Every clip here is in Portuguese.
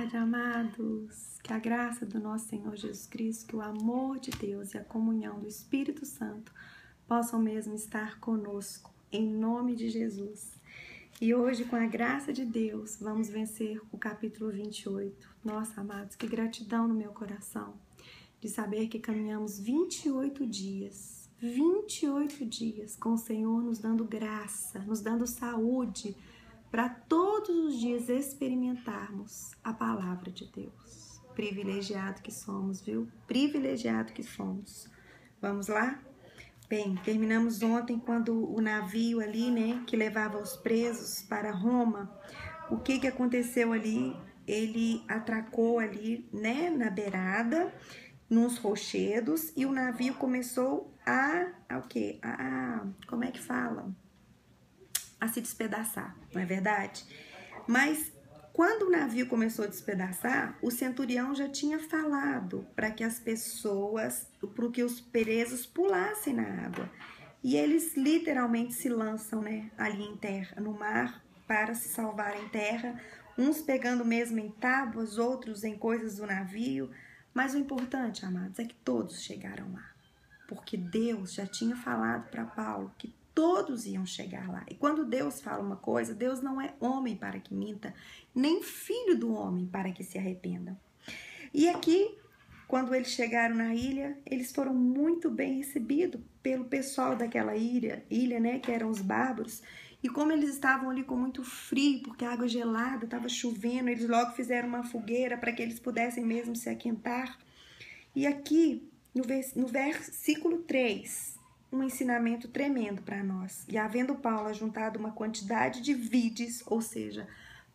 tarde, amados. Que a graça do nosso Senhor Jesus Cristo, que o amor de Deus e a comunhão do Espírito Santo possam mesmo estar conosco, em nome de Jesus. E hoje, com a graça de Deus, vamos vencer o capítulo 28. Nossa, amados, que gratidão no meu coração de saber que caminhamos 28 dias com o Senhor nos dando graça, nos dando saúde, para todos os dias experimentarmos a palavra de Deus. Privilegiado que somos, viu? Privilegiado que somos. Vamos lá? Bem, terminamos ontem quando o navio ali, né, que levava os presos para Roma, o que aconteceu ali? Ele atracou ali, né, na beirada, nos rochedos, e o navio começou como é que fala? A se despedaçar, não é verdade? Mas quando o navio começou a despedaçar, o centurião já tinha falado para que as pessoas, para que os presos pulassem na água. E eles literalmente se lançam, né, ali em terra, no mar, para se salvar em terra, uns pegando mesmo em tábuas, outros em coisas do navio. Mas o importante, amados, é que todos chegaram lá, porque Deus já tinha falado para Paulo que todos iam chegar lá. E quando Deus fala uma coisa, Deus não é homem para que minta, nem filho do homem para que se arrependa. E aqui, quando eles chegaram na ilha, eles foram muito bem recebidos pelo pessoal daquela ilha, né, que eram os bárbaros. E como eles estavam ali com muito frio, porque a água gelada, estava chovendo, eles logo fizeram uma fogueira para que eles pudessem mesmo se aquentar. E aqui, no versículo 3, um ensinamento tremendo para nós. E havendo Paulo ajuntado uma quantidade de vides, ou seja,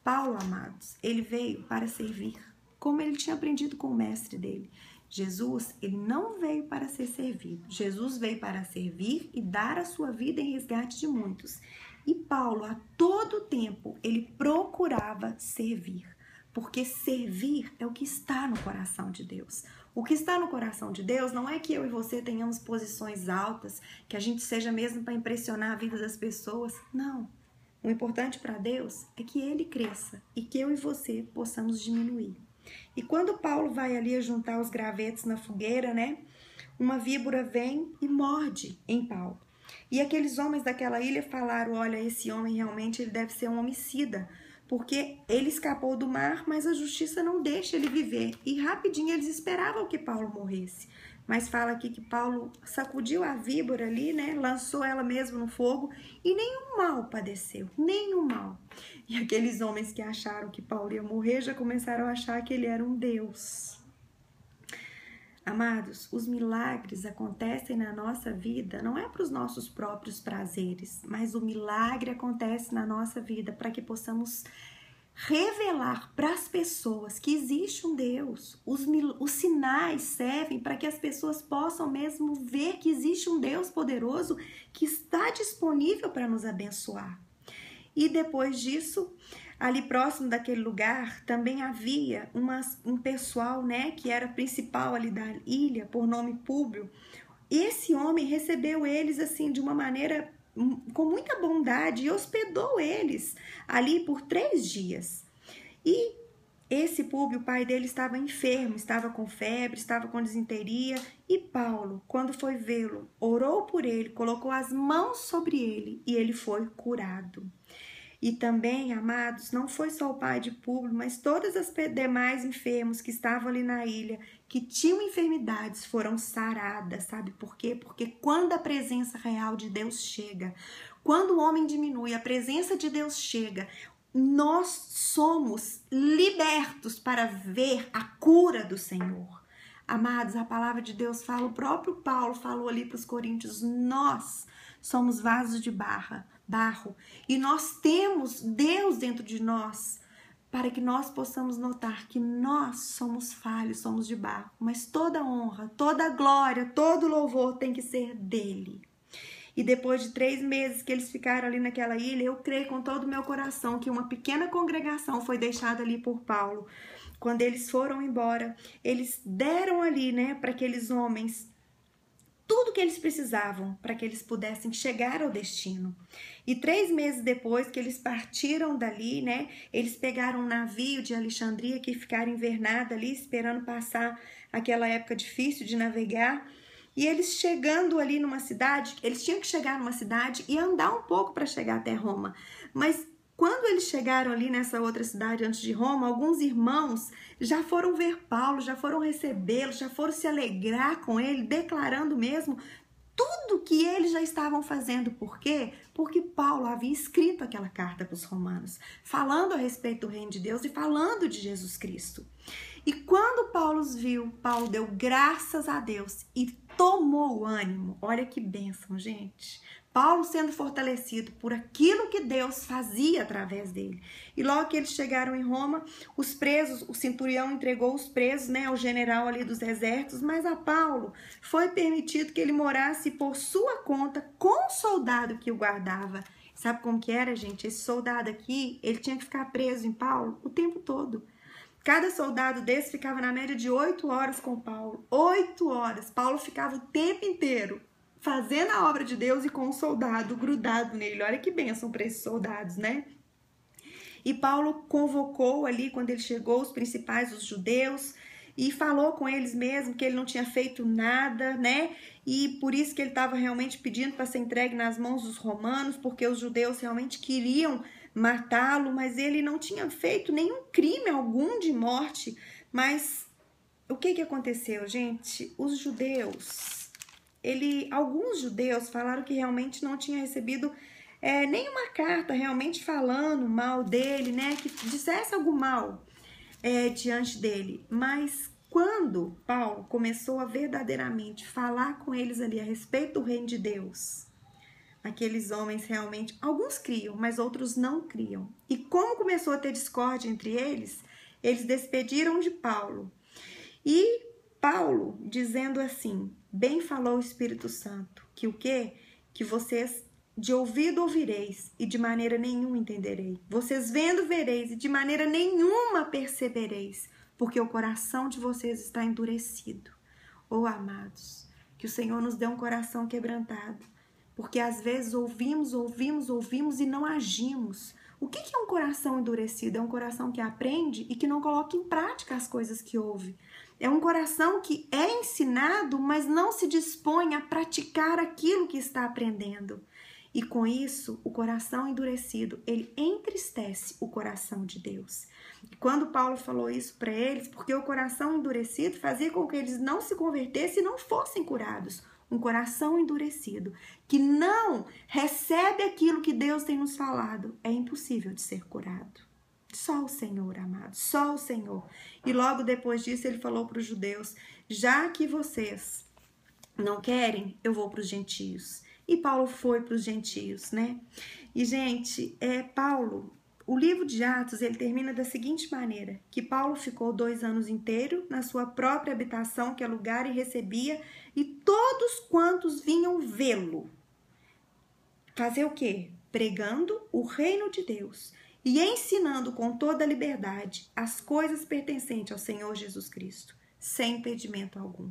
Paulo, amados, ele veio para servir, como ele tinha aprendido com o mestre dele. Jesus, ele não veio para ser servido. Jesus veio para servir e dar a sua vida em resgate de muitos. E Paulo, a todo tempo, ele procurava servir, porque servir é o que está no coração de Deus. O que está no coração de Deus não é que eu e você tenhamos posições altas, que a gente seja mesmo para impressionar a vida das pessoas. Não. O importante para Deus é que Ele cresça e que eu e você possamos diminuir. E quando Paulo vai ali juntar os gravetos na fogueira, né? Uma víbora vem e morde em Paulo. E aqueles homens daquela ilha falaram, olha, esse homem realmente ele deve ser um homicida, porque ele escapou do mar, mas a justiça não deixa ele viver. E rapidinho eles esperavam que Paulo morresse. Mas fala aqui que Paulo sacudiu a víbora ali, né? Lançou ela mesmo no fogo e nenhum mal padeceu, nenhum mal. E aqueles homens que acharam que Paulo ia morrer já começaram a achar que ele era um deus. Amados, os milagres acontecem na nossa vida, não é para os nossos próprios prazeres, mas o milagre acontece na nossa vida para que possamos revelar para as pessoas que existe um Deus. Os sinais servem para que as pessoas possam mesmo ver que existe um Deus poderoso que está disponível para nos abençoar. E depois disso, ali próximo daquele lugar, também havia um pessoal, né, que era principal ali da ilha, por nome Públio. Esse homem recebeu eles assim de uma maneira com muita bondade e hospedou eles ali por 3 dias. E esse Públio, o pai dele, estava enfermo, estava com febre, estava com disenteria. E Paulo, quando foi vê-lo, orou por ele, colocou as mãos sobre ele e ele foi curado. E também, amados, não foi só o pai de Públio, mas todas as demais enfermos que estavam ali na ilha, que tinham enfermidades, foram saradas, sabe por quê? Porque quando a presença real de Deus chega, quando o homem diminui, a presença de Deus chega, nós somos libertos para ver a cura do Senhor. Amados, a palavra de Deus fala, o próprio Paulo falou ali para os coríntios, nós somos vasos de barro, e nós temos Deus dentro de nós, para que nós possamos notar que nós somos falhos, somos de barro, mas toda honra, toda glória, todo louvor tem que ser dele. E depois de 3 meses que eles ficaram ali naquela ilha, eu creio com todo o meu coração que uma pequena congregação foi deixada ali por Paulo. Quando eles foram embora, eles deram ali, né, para aqueles homens tudo que eles precisavam para que eles pudessem chegar ao destino. E 3 meses depois que eles partiram dali, né, eles pegaram um navio de Alexandria que ficaram invernado ali, esperando passar aquela época difícil de navegar. E eles chegando ali numa cidade, eles tinham que chegar numa cidade e andar um pouco para chegar até Roma. Mas quando eles chegaram ali nessa outra cidade antes de Roma, alguns irmãos já foram ver Paulo, já foram recebê-lo, já foram se alegrar com ele, declarando mesmo tudo que eles já estavam fazendo. Por quê? Porque Paulo havia escrito aquela carta para os romanos, falando a respeito do reino de Deus e falando de Jesus Cristo. E quando Paulo viu, Paulo deu graças a Deus e tomou o ânimo. Olha que bênção, gente. Paulo sendo fortalecido por aquilo que Deus fazia através dele. E logo que eles chegaram em Roma, os presos, o centurião entregou os presos, né, ao general ali dos exércitos, mas a Paulo foi permitido que ele morasse por sua conta com o soldado que o guardava. Sabe como que era, gente? Esse soldado aqui, ele tinha que ficar preso em Paulo o tempo todo. Cada soldado desse ficava na média de 8 horas com Paulo. 8 horas. Paulo ficava o tempo inteiro fazendo a obra de Deus e com um soldado grudado nele. Olha que bênção para esses soldados, né? E Paulo convocou ali, quando ele chegou, os principais, os judeus, e falou com eles mesmo que ele não tinha feito nada, né? E por isso que ele estava realmente pedindo para ser entregue nas mãos dos romanos, porque os judeus realmente queriam matá-lo, mas ele não tinha feito nenhum crime algum de morte. Mas o que aconteceu, gente? Os judeus... alguns judeus falaram que realmente não tinha recebido nenhuma carta realmente falando mal dele, né? Que dissesse algo mal diante dele. Mas quando Paulo começou a verdadeiramente falar com eles ali a respeito do reino de Deus, aqueles homens realmente, alguns criam, mas outros não criam. E como começou a ter discórdia entre eles, eles despediram de Paulo. E Paulo dizendo assim: bem falou o Espírito Santo, que o quê? Que vocês de ouvido ouvireis e de maneira nenhuma entenderei. Vocês vendo vereis e de maneira nenhuma percebereis, porque o coração de vocês está endurecido. Oh, amados, que o Senhor nos dê um coração quebrantado, porque às vezes ouvimos e não agimos. O que é um coração endurecido? É um coração que aprende e que não coloca em prática as coisas que ouve. É um coração que é ensinado, mas não se dispõe a praticar aquilo que está aprendendo. E com isso, o coração endurecido, ele entristece o coração de Deus. E quando Paulo falou isso para eles, porque o coração endurecido fazia com que eles não se convertessem e não fossem curados. Um coração endurecido, que não recebe aquilo que Deus tem nos falado, é impossível de ser curado. Só o Senhor, amado, só o Senhor. E logo depois disso ele falou para os judeus: já que vocês não querem, eu vou para os gentios. E Paulo foi para os gentios, né? E, gente, Paulo, o livro de Atos, ele termina da seguinte maneira: que Paulo ficou 2 anos inteiros na sua própria habitação que alugara e recebia, e todos quantos vinham vê-lo, fazer o quê? Pregando o reino de Deus e ensinando com toda a liberdade as coisas pertencentes ao Senhor Jesus Cristo, sem impedimento algum.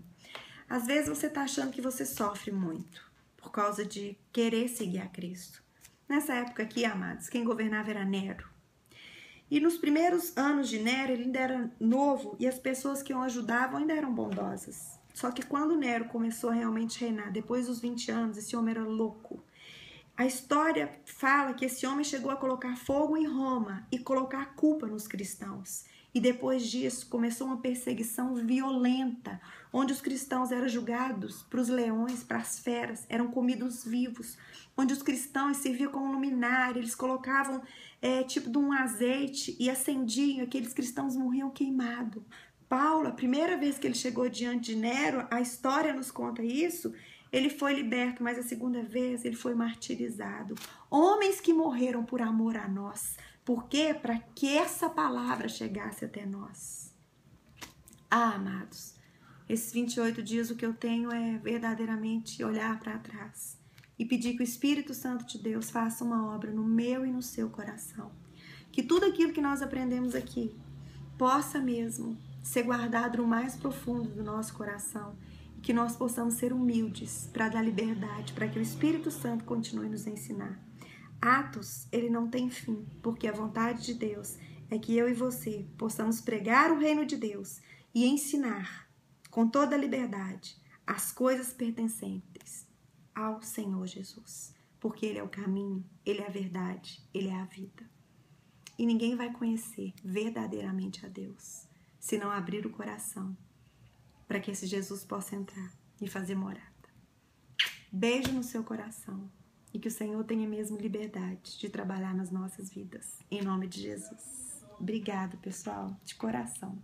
Às vezes você está achando que você sofre muito por causa de querer seguir a Cristo. Nessa época aqui, amados, quem governava era Nero. E nos primeiros anos de Nero, ele ainda era novo e as pessoas que o ajudavam ainda eram bondosas. Só que quando Nero começou a realmente reinar, depois dos 20 anos, esse homem era louco. A história fala que esse homem chegou a colocar fogo em Roma e colocar a culpa nos cristãos. E depois disso começou uma perseguição violenta, onde os cristãos eram julgados para os leões, para as feras, eram comidos vivos, onde os cristãos serviam como luminária, eles colocavam tipo de um azeite e acendiam, aqueles cristãos morriam queimados. Paulo, a primeira vez que ele chegou diante de Nero, a história nos conta isso, ele foi liberto, mas a segunda vez ele foi martirizado. Homens que morreram por amor a nós. Por quê? Para que essa palavra chegasse até nós. Ah, amados, esses 28 dias o que eu tenho é verdadeiramente olhar para trás e pedir que o Espírito Santo de Deus faça uma obra no meu e no seu coração. Que tudo aquilo que nós aprendemos aqui possa mesmo ser guardado no mais profundo do nosso coração. que nós possamos ser humildes para dar liberdade, para que o Espírito Santo continue nos ensinar. Atos, ele não tem fim, porque a vontade de Deus é que eu e você possamos pregar o reino de Deus e ensinar com toda a liberdade as coisas pertencentes ao Senhor Jesus, porque Ele é o caminho, Ele é a verdade, Ele é a vida. E ninguém vai conhecer verdadeiramente a Deus se não abrir o coração para que esse Jesus possa entrar e fazer morada. Beijo no seu coração e que o Senhor tenha mesmo liberdade de trabalhar nas nossas vidas. Em nome de Jesus. Obrigado, pessoal, de coração.